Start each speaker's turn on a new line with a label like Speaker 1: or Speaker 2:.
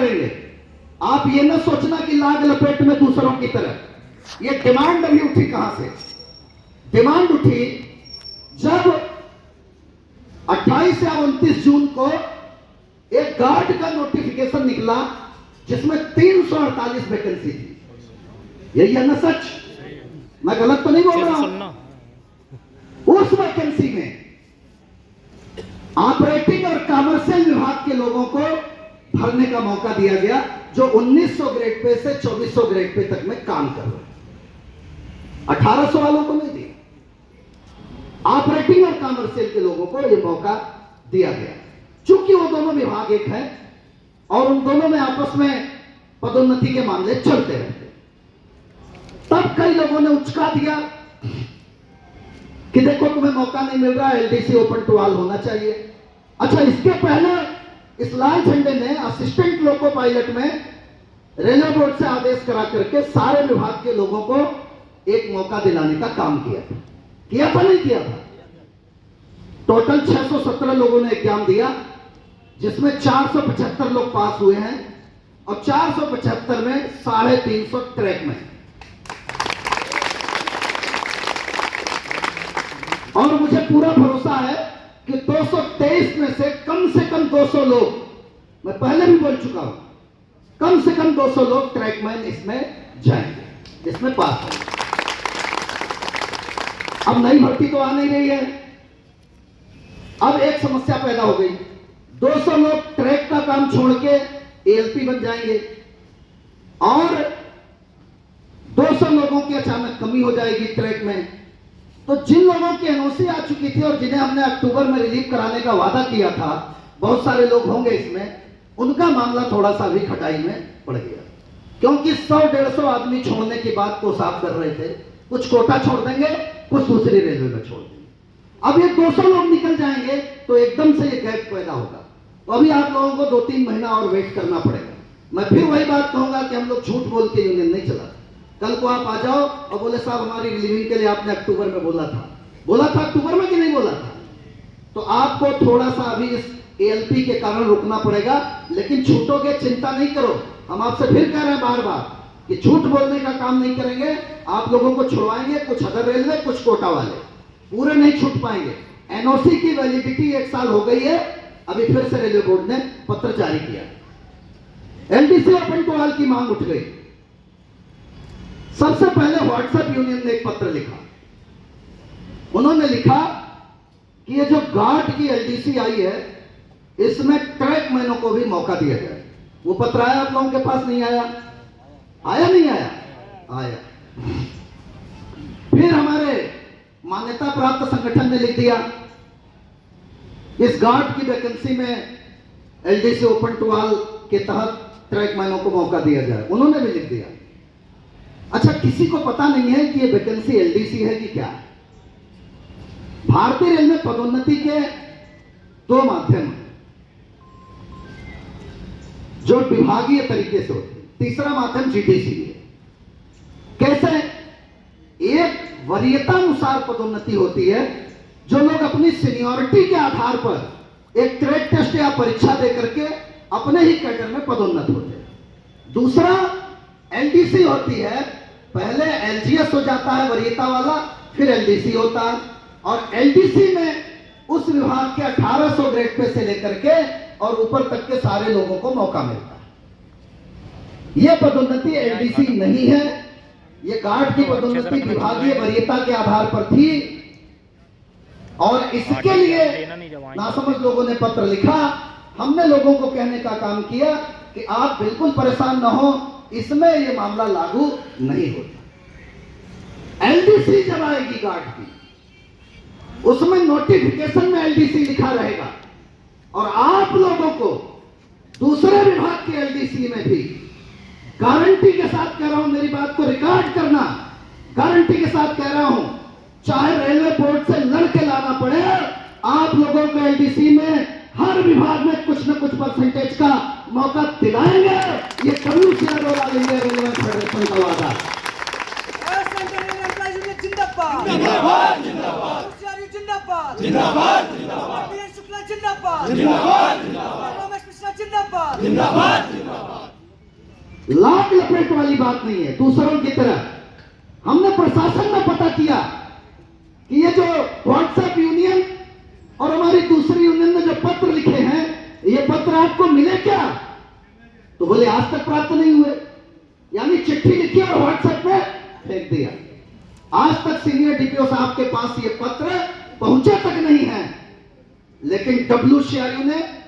Speaker 1: करेंगे। आप ये ना सोचना कि लाग लपेट में दूसरों की तरह। ये डिमांड अभी उठी कहां से? डिमांड उठी जब 28 या 29 जून को एक गार्ड का नोटिफिकेशन निकला जिसमें 348 वैकेंसी थी। यही है ना सच? मैं गलत तो नहीं बोल रहा हूं? उस वैकेंसी में ऑपरेटिंग और कमर्शियल विभाग के लोगों को भरने का मौका दिया गया, जो 1900 ग्रेड पे से 2400 ग्रेड पे तक में काम कर रहे हैं। 1800 वालों को नहीं दिया, ऑपरेटिंग और कमर्शियल के लोगों को यह मौका दिया गया। चूंकि वो दोनों विभाग एक है और उन दोनों में आपस में पदोन्नति के मामले चलते रहते, तब कई लोगों ने उचका दिया कि देखो तुम्हें मौका नहीं मिल रहा, एलडीसी ओपन टू ऑल होना चाहिए। अच्छा, इसके पहले इस लाल झंडे ने असिस्टेंट लोको पायलट में रेलवे बोर्ड से आदेश करा करके सारे विभाग के लोगों को एक मौका दिलाने का काम किया था नहीं किया था? टोटल 617 लोगों ने एग्जाम दिया, जिसमें 475 लोग पास हुए हैं और 475 में 350 ट्रैक में। और मुझे पूरा भरोसा है कि 223 में से कम 200 लोग, मैं पहले भी बोल चुका हूं, कम से कम 200 लोग ट्रैकमैन इसमें जाएंगे, इसमें पास होंगे। अब नई भर्ती तो आ नहीं रही है। अब एक समस्या पैदा हो गई, 200 लोग ट्रैक का काम छोड़ के एएलपी बन जाएंगे और 200 लोगों की अचानक कमी हो जाएगी ट्रैक में। तो जिन लोगों की एनओसी आ चुकी थी और जिन्हें हमने अक्टूबर में रिलीव कराने का वादा किया था, बहुत सारे लोग होंगे इसमें, उनका मामला थोड़ा सा भी खटाई में पड़ गया, क्योंकि 100-150 आदमी छोड़ने की बात को साफ कर रहे थे। कुछ कोटा छोड़ देंगे, कुछ दूसरी रेलवे में छोड़ देंगे। अब ये 200 लोग निकल जाएंगे तो एकदम से ये गैप पैदा होगा। तो अभी आप लोगों को 2-3 महीना और वेट करना पड़ेगा। मैं फिर वही बात कहूंगा कि हम लोग झूठ बोल के यूनियन नहीं चलाते। कल को आप आ जाओ और बोले साहब हमारी रिलीविंग के लिए आपने अक्टूबर में बोला था अक्टूबर में कि नहीं बोला था? तो आपको थोड़ा सा अभी इस एएलपी के कारण रुकना पड़ेगा, लेकिन छूटोगे चिंता नहीं करो। हम आपसे फिर कह रहे हैं बार बार कि झूठ बोलने का काम नहीं करेंगे। आप लोगों को छुड़वाएंगे, कुछ अदर रेलवे, कुछ कोटा वाले, पूरे नहीं छूट पाएंगे। एनओसी की वैलिडिटी 1 साल हो गई है, अभी फिर से रेलवे बोर्ड ने पत्र जारी किया। एलडीसी ओपन टू ऑल की मांग उठ गई। सबसे पहले व्हाट्सएप यूनियन ने एक पत्र लिखा। उन्होंने लिखा कि ये जो गार्ड की एलडीसी आई है, इसमें ट्रैकमैनों को भी मौका दिया जाए। वो पत्र आया आप लोगों के पास? नहीं आया? आया नहीं आया? आया। फिर हमारे मान्यता प्राप्त संगठन ने लिख दिया इस गार्ड की वैकेंसी में एलडीसी ओपन टू ऑल के तहत ट्रैकमैनों को मौका दिया जाए। उन्होंने भी लिख दिया। अच्छा, किसी को पता नहीं है कि ये वैकेंसी एलडीसी है कि क्या है। भारतीय रेल में पदोन्नति के 2 माध्यम हैं जो विभागीय तरीके से होते हैं। तीसरा माध्यम जीटीसी है। कैसे? एक वरीयतानुसार पदोन्नति होती है, जो लोग अपनी सीनियरिटी के आधार पर एक ट्रेड टेस्ट या परीक्षा दे करके अपने ही कैडर में पदोन्नत होते हैं। दूसरा एलडीसी होती है, पहले एलजीएस हो जाता है वरीयता वाला, फिर एलडीसी होता है। और एलडीसी में उस विभाग के 1800 ग्रेड पे से लेकर के और ऊपर तक के सारे लोगों को मौका मिलता है। यह पदोन्नति एलडीसी नहीं है। यह गार्ड की पदोन्नति विभागीय वरीयता के आधार पर थी और इसके लिए नासमझ लोगों ने पत्र लिखा। हमने लोगों को कहने का काम किया कि आप बिल्कुल परेशान न हो, इसमें यह मामला लागू नहीं होता। एलडीसी जब आएगी गार्ड की, उसमें नोटिफिकेशन में एलडीसी लिखा रहेगा और आप लोगों को दूसरे विभाग के एलडीसी में भी गारंटी के साथ कह रहा हूं, मेरी बात को रिकॉर्ड करना, गारंटी के साथ कह रहा हूं, चाहे रेलवे बोर्ड से लड़के लाना पड़े, आप लोगों को एलडीसी में हर विभाग में कुछ न कुछ परसेंटेज का मौका दिलाएंगे। ये कम्युनिस्ट और ऑल इंडिया रेलवे फेडरेशन का वादा है।
Speaker 2: जिंदाबाद जिंदाबाद जिंदाबाद जिंदाबाद जिंदाबाद शुक्ला जिंदाबाद जिंदाबाद जिंदाबाद रमेश मिश्रा जिंदाबाद जिंदाबाद जिंदाबाद
Speaker 1: लाग लपेट वाली बात नहीं है। दूसरों की तरह हमने प्रशासन में पता किया कि ये जो व्हाट्सएप यूनियन और हमारी दूसरी यूनियन ने जो पत्र लिखे हैं, ये पत्र आपको मिले क्या? तो बोले आज तक प्राप्त नहीं हुए। यानी चिट्ठी लिखी और व्हाट्सएप में फेंक दिया। आज तक सीनियर डीपीओ साहब के पास ये पत्र पहुंचे तक नहीं है। लेकिन WCRU ने